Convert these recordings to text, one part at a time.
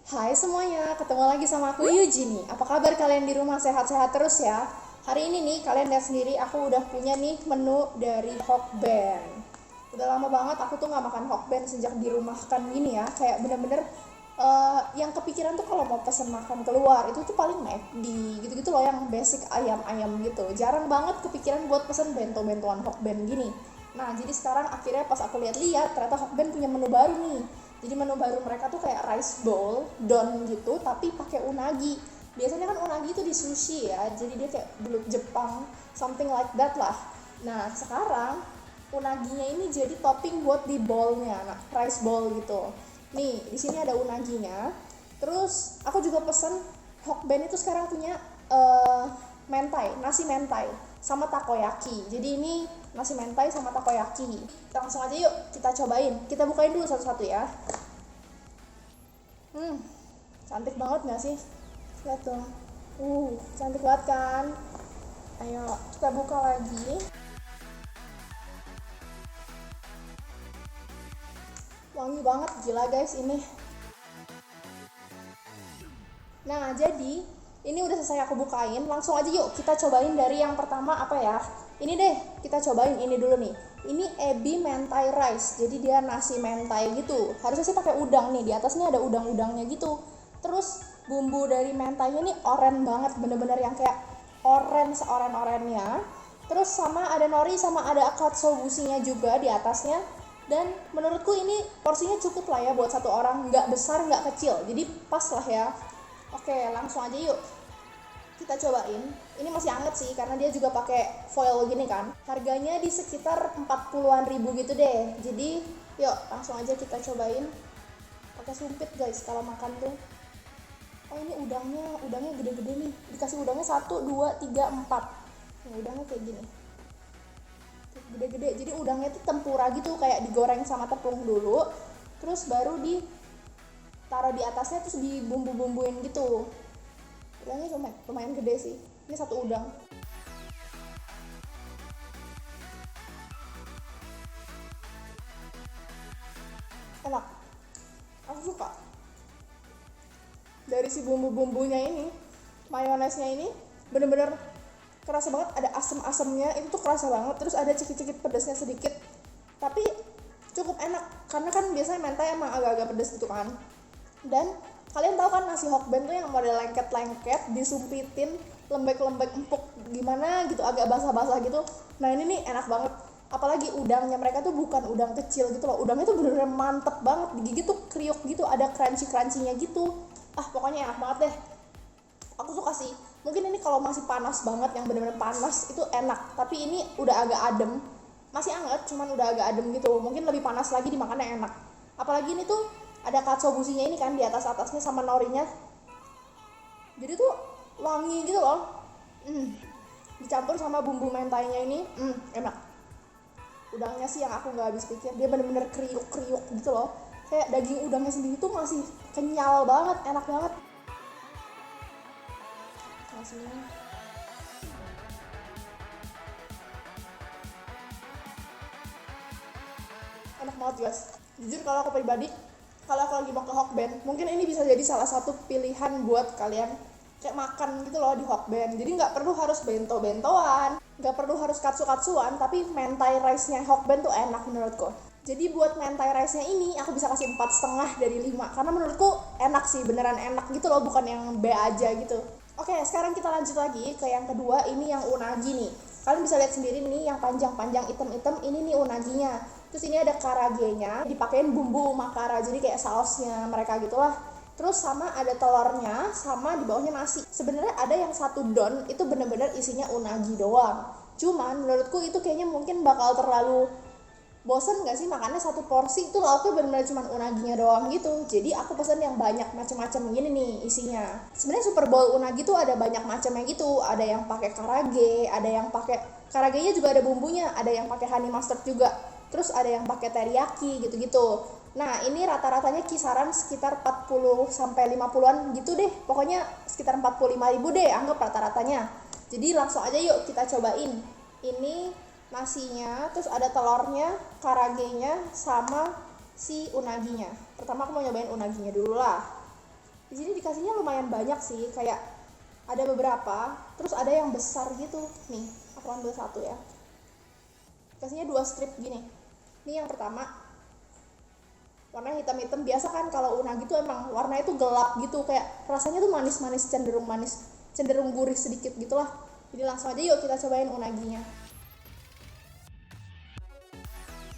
Hai semuanya, ketemu lagi sama aku Yuji nih. Apa kabar kalian di rumah, sehat-sehat terus ya? Hari ini nih, kalian lihat sendiri aku udah punya nih menu dari Hokben. Udah lama banget aku tuh nggak makan Hokben sejak dirumahkan gini ya. Kayak bener-bener yang kepikiran tuh kalau mau pesen makan keluar itu tuh paling McD gitu-gitu loh, yang basic ayam-ayam gitu. Jarang banget kepikiran buat pesen bento-bentoan Hokben gini. Nah, jadi sekarang akhirnya pas aku lihat-lihat ternyata Hokben punya menu baru nih. Jadi menu baru mereka tuh kayak rice bowl, don gitu, tapi pakai unagi. Biasanya kan unagi itu di sushi ya, jadi dia kayak belut Jepang, something like that lah. Nah, sekarang unaginya ini jadi topping buat di bowlnya, nah, rice bowl gitu. Nih, di sini ada unaginya. Terus aku juga pesen Hokben itu sekarang punya mentai, nasi mentai sama takoyaki. Jadi ini nasi mentai sama takoyaki. Kita langsung aja yuk kita cobain. Kita bukain dulu satu-satu ya. Cantik banget gak sih? Lihat dong. Cantik banget kan? Ayo kita buka lagi. Wangi banget, gila guys ini. Nah, jadi ini udah selesai aku bukain. Langsung aja yuk kita cobain dari yang pertama apa ya. Ini deh, kita cobain ini dulu nih. Ini ebi mentai rice. Jadi dia nasi mentai gitu. Harusnya sih pakai udang nih. Di atasnya ada udang-udangnya gitu. Terus bumbu dari mentainya ini oren banget, bener-bener yang kayak oren-orennya. Terus sama ada nori sama ada katsuobushi-nya juga di atasnya. Dan menurutku ini porsinya cukup lah ya buat satu orang, nggak besar nggak kecil, jadi pas lah ya. Oke, langsung aja yuk kita cobain. Ini masih anget sih karena dia juga pakai foil gini kan. Harganya di sekitar 40-an ribu gitu deh. Jadi yuk langsung aja kita cobain. Pakai sumpit guys kalau makan tuh. Oh, ini udangnya gede-gede nih. Dikasih udangnya 1, 2, 3, 4. Nih udangnya kayak gini, gede-gede. Jadi udangnya tuh tempura gitu, kayak digoreng sama tepung dulu, terus baru ditaruh di atasnya, terus dibumbu-bumbuin gitu. Udangnya cuma lumayan gede sih. Ini satu udang. Enak. Aku suka. Dari si bumbu-bumbunya ini, mayonesnya ini bener-bener kerasa banget, ada asem-asemnya, itu tuh kerasa banget. Terus ada cekit-cekit pedasnya sedikit. Tapi cukup enak, karena kan biasanya mentai emang agak-agak pedas gitu kan. Dan kalian tahu kan nasi Hokben tuh yang model lengket-lengket, disumpitin, lembek-lembek empuk gimana gitu, agak basah-basah gitu. Nah ini nih enak banget. Apalagi udangnya mereka tuh bukan udang kecil gitu loh. Udangnya tuh bener-bener mantep banget, digigit tuh kriuk gitu, ada crunchy-crunchy-nya gitu. Pokoknya enak banget deh. Aku suka sih. Mungkin ini kalau masih panas banget, yang bener-bener panas itu enak. Tapi ini udah agak adem. Masih anget, cuman udah agak adem gitu. Mungkin lebih panas lagi dimakannya enak. Apalagi ini tuh ada katsuobushi-nya ini kan di atasnya sama norinya. Jadi tuh wangi gitu loh. Dicampur sama bumbu mentainya ini, enak. Udangnya sih yang aku nggak habis pikir. Dia bener-bener kriuk-kriuk gitu loh. Kayak daging udangnya sendiri tuh masih kenyal banget, enak banget. Nasinya enak banget guys. Jujur kalau aku pribadi, kalau aku lagi mau ke Hokben, mungkin ini bisa jadi salah satu pilihan buat kalian kayak makan gitu loh di Hokben. Jadi nggak perlu harus bento-bentoan, nggak perlu harus katsu-katsuan, tapi mentai rice-nya Hokben tuh enak menurutku. Jadi buat mentai rice-nya ini aku bisa kasih 4,5 dari 5, karena menurutku enak sih, beneran enak gitu loh, bukan yang B aja gitu. Oke, sekarang kita lanjut lagi ke yang kedua, ini yang unagi nih. Kalian bisa lihat sendiri nih, yang panjang-panjang item-item ini nih unaginya. Terus ini ada karagenya, dipakein bumbu makara, jadi kayak sausnya mereka gitulah. Terus sama ada telurnya, sama di bawahnya nasi. Sebenarnya ada yang satu don itu bener-bener isinya unagi doang. Cuman menurutku itu kayaknya mungkin bakal terlalu bosen gak sih makannya satu porsi itu lauknya benar-benar cuma unaginya doang gitu. Jadi aku pesen yang banyak macam-macam gini nih isinya. Sebenarnya super bowl unagi tuh ada banyak macamnya gitu. Ada yang pakai karage, ada yang pakai karagenya juga ada bumbunya, ada yang pakai honey mustard juga. Terus ada yang pakai teriyaki gitu-gitu. Nah, ini rata-ratanya kisaran sekitar 40 sampai 50-an gitu deh. Pokoknya sekitar 45.000 deh anggap rata-ratanya. Jadi langsung aja yuk kita cobain. Ini nasinya, terus ada telurnya, karagenya, sama si unaginya. Pertama aku mau nyobain unaginya dulu lah. Di sini dikasihnya lumayan banyak sih, kayak ada beberapa, terus ada yang besar gitu. Nih, aku ambil satu ya. Dikasihnya 2 strip gini. Ini yang pertama, warna hitam-hitam. Biasa kan kalau unagi tuh emang warnanya tuh gelap gitu, kayak rasanya tuh manis-manis, cenderung gurih sedikit gitulah. Jadi langsung aja yuk kita cobain unaginya.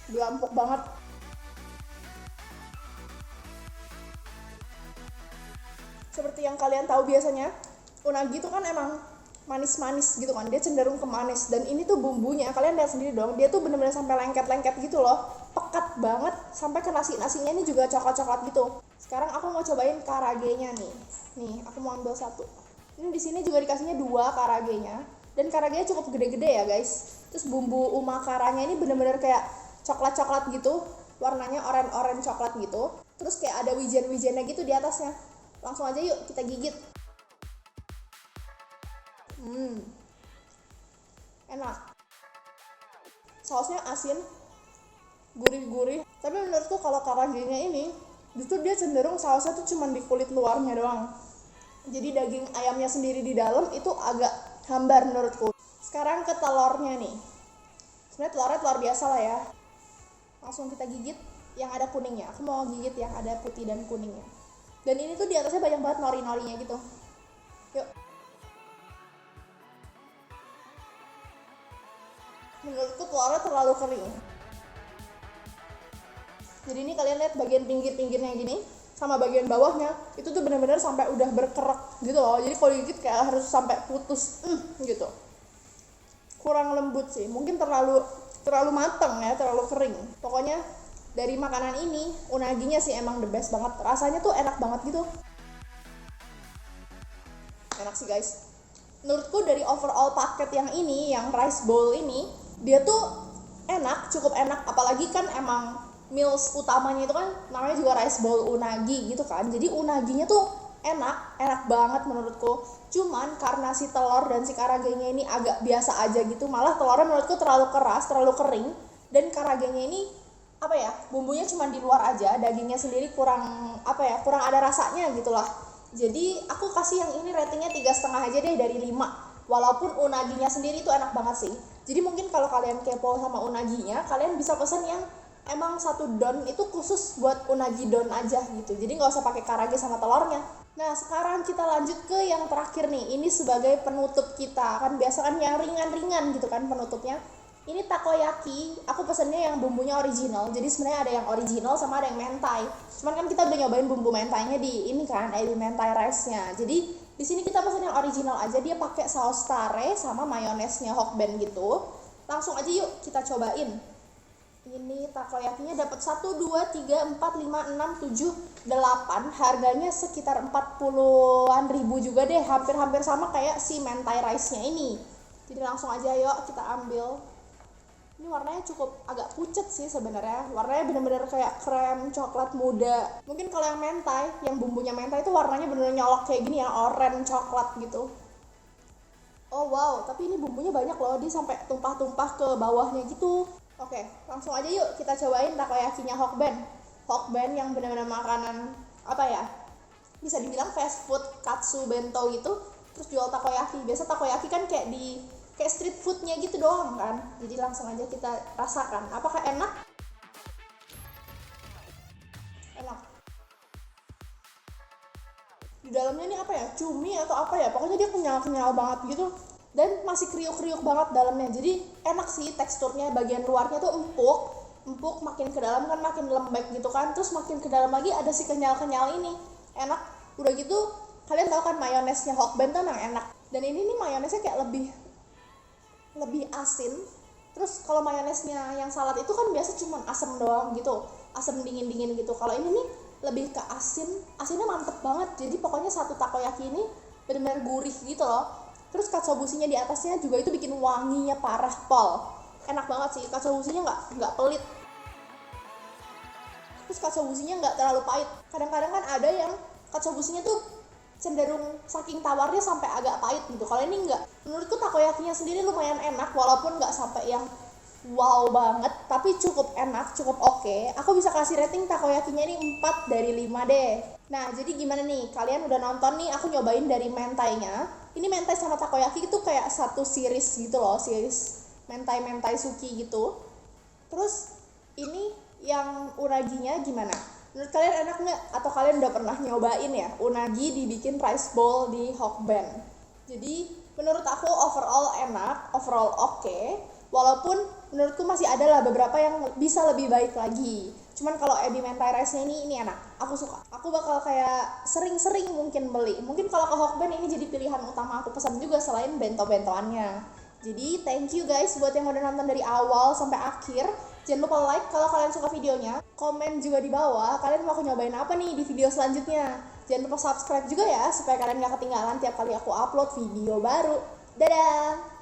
Udah empuk banget. Seperti yang kalian tahu biasanya, unagi itu kan emang manis-manis gitu kan, dia cenderung ke manis. Dan ini tuh bumbunya, kalian lihat sendiri dong, dia tuh bener-bener sampai lengket-lengket gitu loh, pekat banget, sampai ke nasinya ini juga coklat-coklat gitu. Sekarang aku mau cobain karagenya nih. Nih, aku mau ambil satu. Ini di sini juga dikasihnya 2 karagenya, dan karagenya cukup gede-gede ya guys. Terus bumbu umakaranya ini bener-bener kayak coklat-coklat gitu, warnanya oranye coklat gitu. Terus kayak ada wijen-wijennya gitu di atasnya. Langsung aja yuk kita gigit. Enak. Sausnya asin, gurih-gurih. Tapi menurutku kalau karagenya ini, justru dia cenderung sausnya tuh cuma di kulit luarnya doang. Jadi daging ayamnya sendiri di dalam itu agak hambar menurutku. Sekarang ke telurnya nih. Sebenarnya telurnya telur biasa lah ya. Langsung kita gigit yang ada kuningnya. Aku mau gigit yang ada putih dan kuningnya. Dan ini tuh di atasnya banyak banget nori-norinya gitu. Yuk. Menurutku telurnya terlalu kering. Jadi ini kalian lihat bagian pinggir-pinggirnya gini, sama bagian bawahnya itu tuh benar-benar sampai udah berkerak gitu loh. Jadi kalau digigit kayak harus sampai putus gitu. Kurang lembut sih, mungkin terlalu matang ya, terlalu kering. Pokoknya dari makanan ini unaginya sih emang the best banget. Rasanya tuh enak banget gitu. Enak sih guys. Menurutku dari overall paket yang ini, yang rice bowl ini, dia tuh enak, cukup enak. Apalagi kan emang meals utamanya itu kan namanya juga rice bowl unagi gitu kan. Jadi unaginya tuh enak banget menurutku. Cuman karena si telur dan si karagenya ini agak biasa aja gitu, malah telurnya menurutku terlalu keras, terlalu kering. Dan karagenya ini bumbunya cuma di luar aja, dagingnya sendiri kurang ada rasanya gitulah. Jadi aku kasih yang ini ratingnya 3,5 aja deh dari 5. Walaupun unaginya sendiri tuh enak banget sih. Jadi mungkin kalau kalian kepo sama unaginya, kalian bisa pesen yang emang satu don itu khusus buat unagi don aja gitu. Jadi nggak usah pakai karage sama telurnya. Nah sekarang kita lanjut ke yang terakhir nih. Ini sebagai penutup kita. Kan biasa kan yang ringan-ringan gitu kan penutupnya. Ini takoyaki, aku pesennya yang bumbunya original. Jadi sebenarnya ada yang original sama ada yang mentai. Cuman kan kita udah nyobain bumbu mentainya di ini kan, di mentai rice-nya. Jadi di sini kita pesen yang original aja, dia pakai saus tare sama mayonesnya Hokben gitu. Langsung aja yuk kita cobain. Ini takoyakinya dapat 1 2 3 4 5 6 7 8. Harganya sekitar 40-an ribu juga deh, hampir sama kayak si mentai rice-nya ini. Jadi langsung aja yuk kita ambil. Ini warnanya cukup agak pucat sih sebenarnya. Warnanya bener-bener kayak krem coklat muda. Mungkin kalau yang mentai, yang bumbunya mentai itu warnanya bener-bener nyolok kayak gini ya, oranye coklat gitu. Oh wow, tapi ini bumbunya banyak loh, dia sampai tumpah-tumpah ke bawahnya gitu. Oke, langsung aja yuk kita cobain takoyakinya Hokben. Hokben yang bener-bener makanan bisa dibilang fast food, katsu bento gitu. Terus jual takoyaki. Biasa takoyaki kan kayak street foodnya gitu doang kan. Jadi langsung aja kita rasakan apakah enak. Di dalamnya ini cumi atau pokoknya dia kenyal banget gitu, dan masih kriuk-kriuk banget dalamnya. Jadi enak sih teksturnya. Bagian luarnya tuh empuk, makin ke dalam kan makin lembek gitu kan, terus makin ke dalam lagi ada si kenyal ini. Enak. Udah gitu kalian tahu kan mayonesnya Hokben tuh yang enak, dan ini nih mayonesnya kayak lebih asin. Terus kalau mayonesnya yang salad itu kan biasa cuma asam doang gitu, asam dingin gitu. Kalau ini nih lebih ke asinnya mantep banget. Jadi pokoknya satu takoyaki ini benar-benar gurih gitu loh. Terus katsuobushi-nya di atasnya juga itu bikin wanginya parah pol. Enak banget sih, katsuobushi-nya nggak pelit. Terus katsuobushi-nya nggak terlalu pahit. Kadang-kadang kan ada yang katsuobushi-nya tuh cenderung saking tawarnya sampai agak pahit gitu. Kalau ini enggak. Menurutku takoyakinya sendiri lumayan enak, walaupun nggak sampai yang wow banget, tapi cukup enak, cukup oke. Aku bisa kasih rating takoyakinya ini 4 dari 5 deh. Nah, jadi gimana nih? Kalian udah nonton nih, aku nyobain dari mentainya. Ini mentai sama takoyaki itu kayak satu series gitu loh, series mentai-mentai suki gitu. Terus ini yang unaginya gimana? Menurut kalian enak nggak? Atau kalian udah pernah nyobain ya unagi dibikin rice bowl di Hokben? Jadi menurut aku overall enak, overall oke. Walaupun menurutku masih ada lah beberapa yang bisa lebih baik lagi. Cuman kalau ebi mentai rice-nya ini enak. Aku suka. Aku bakal kayak sering-sering mungkin beli. Mungkin kalau ke Hokben ini jadi pilihan utama aku pesan juga selain bento-bentoannya. Jadi thank you guys buat yang udah nonton dari awal sampai akhir. Jangan lupa like kalau kalian suka videonya. Komen juga di bawah kalian mau aku nyobain apa nih di video selanjutnya. Jangan lupa subscribe juga ya supaya kalian gak ketinggalan tiap kali aku upload video baru. Dadah!